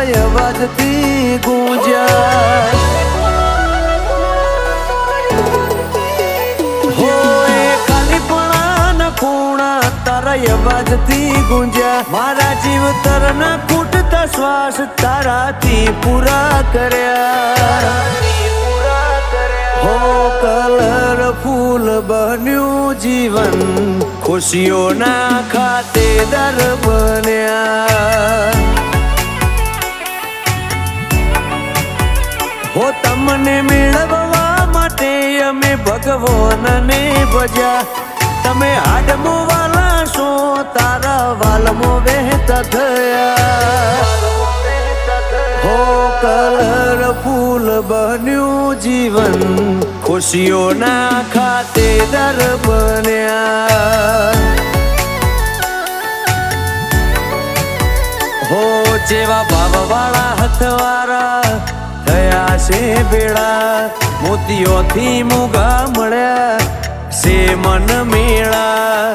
અવાજથી ગુંજાય હોય ખાલીપણાના ખૂણા તારા અવાજથી ગુંજ્યા મારા જીવતરના ખૂટતા શ્વાસ તારાથી પૂરા કર્યા હો કલરફૂલ બન્યું જીવન ખુશીઓના ખાતેદાર બન્યા હો તમને મેળવવા માટે અમે ભગવાનને ભજ્યા તમે હાડમો વાલા છો તારા વાલમો વહેતા થયા હો કલરફૂલ બન્યું જીવન ખુશીઓના ખાતેદાર બન્યા હો જેવા ભાવવાળા હથવારા થયા છે બેડા મોતીઓથી મુગા મળ્યા સે મન મેળા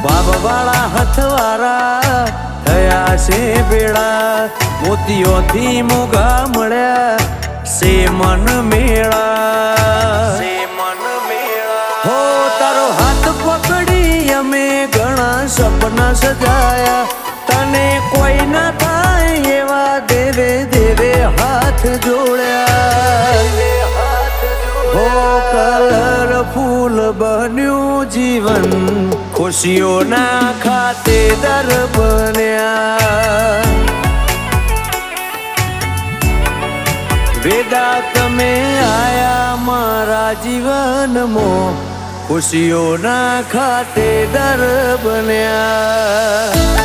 ભાવવાળા હથવારા થયા છે બેડા મોતીઓથી મુગા મળ્યા સે મન મેળા હો તારો હાથ પકડી અમે ઘણા સપના સજાયા તને કોઈ ના થાય એવા દેવે દેવે હાથ જોડ્યા હો કલરફૂલ બન્યું જીવન ખુશીઓના ખાતેદાર બન્યા વેદા તમે આયા મારા જીવનમાં ખુશીઓના ખાતેદાર બન્યા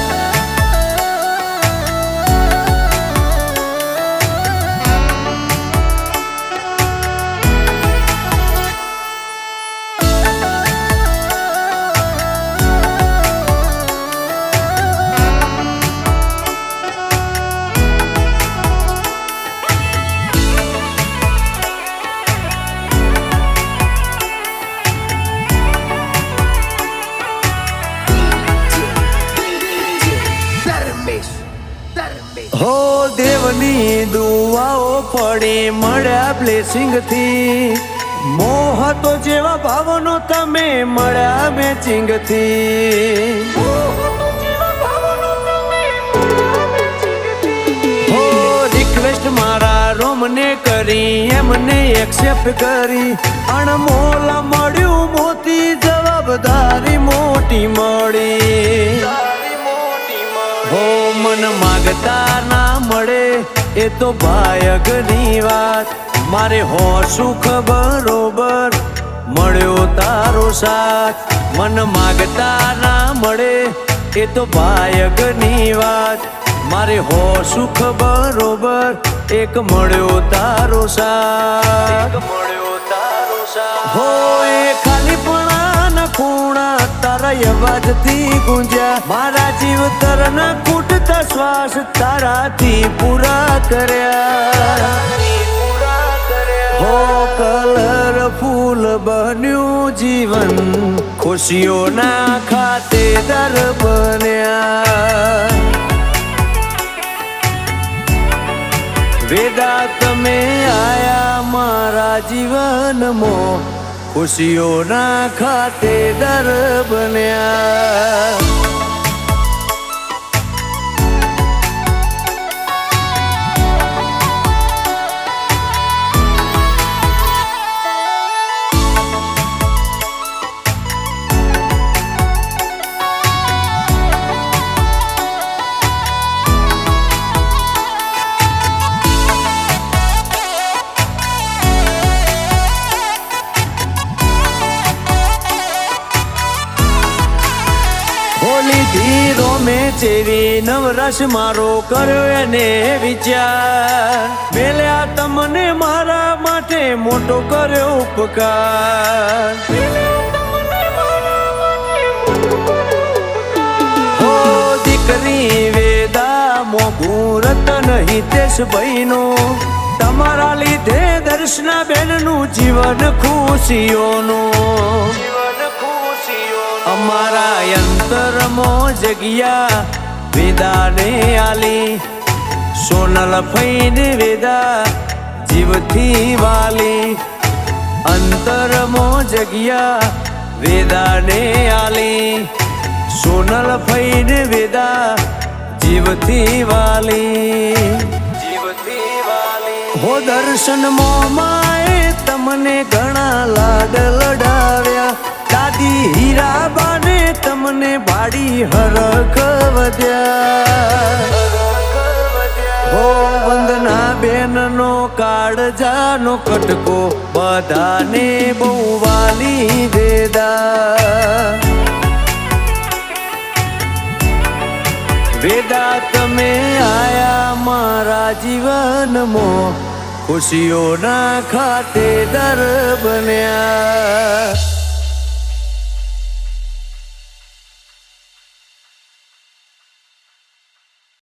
હો દેવની દુઆઓ પડી મળ્યા બ્લેસિંગ થી મોહતો જેવા ભાવનો તમે મળ્યા મેચિંગ થી હો રિક્વેસ્ટ મારા રોમને કરી એમને એક્સેપ્ટ કરી અણમોલ મળ્યું મોતી જવાબદારી મોટી મળી હો મન માગતા ના મળે એ તો ભાયગની વાત મારે હો સુખ બરોબર મળ્યો તારો સાથ મન માગતા ના મળે એ તો ભાયગની વાત મારે હો સુખ બરોબર એક મળ્યો તારો સાથ હો એ ખાલીપણાના ખૂણા તારા અવાજથી ગુંજ્યા મારા જીવતરના ખૂટતા શ્વાસ તારાથી પૂરા કર્યા હો કલરફૂલ બન્યું જીવન ખુશીઓના ખાતેદાર બન્યા વેદા તમે આયા મારા જીવનમાં ખુશીઓના ખાતેદાર બન્યા ધીરો મેં ચેવી નવરસ મારો કર્યો એને વિચાર મેલ્યા તમને મારા માટે મોટો કર્યો ઉપકાર હો દીકરી વેદા મોઘું રતન હિતેશભાઈનો તમારા લીધે દર્શનાબેનનું જીવન ખુશીઓનું અમારા અંતરમાં જગ્યા વેદાને આલી સોનલ ફઈને વેદા જીવથી વાલી અંતરમો જગ્યા વેદાને આલી સોનલ ફઈને વેદા જીવથી વાલી હો દર્શન મોમાએ તમને ઘણા લાડ લડાવ્યા દાદી હીરાબાને તમને ભાડી હરખ વધ્યા હો વંદના બેનનો કાળજાનો કટકો બધાને બહુ વાલી વેદા વેદા તમે આયા મારા જીવનમાં ખુશીઓના ખાતેદાર બન્યા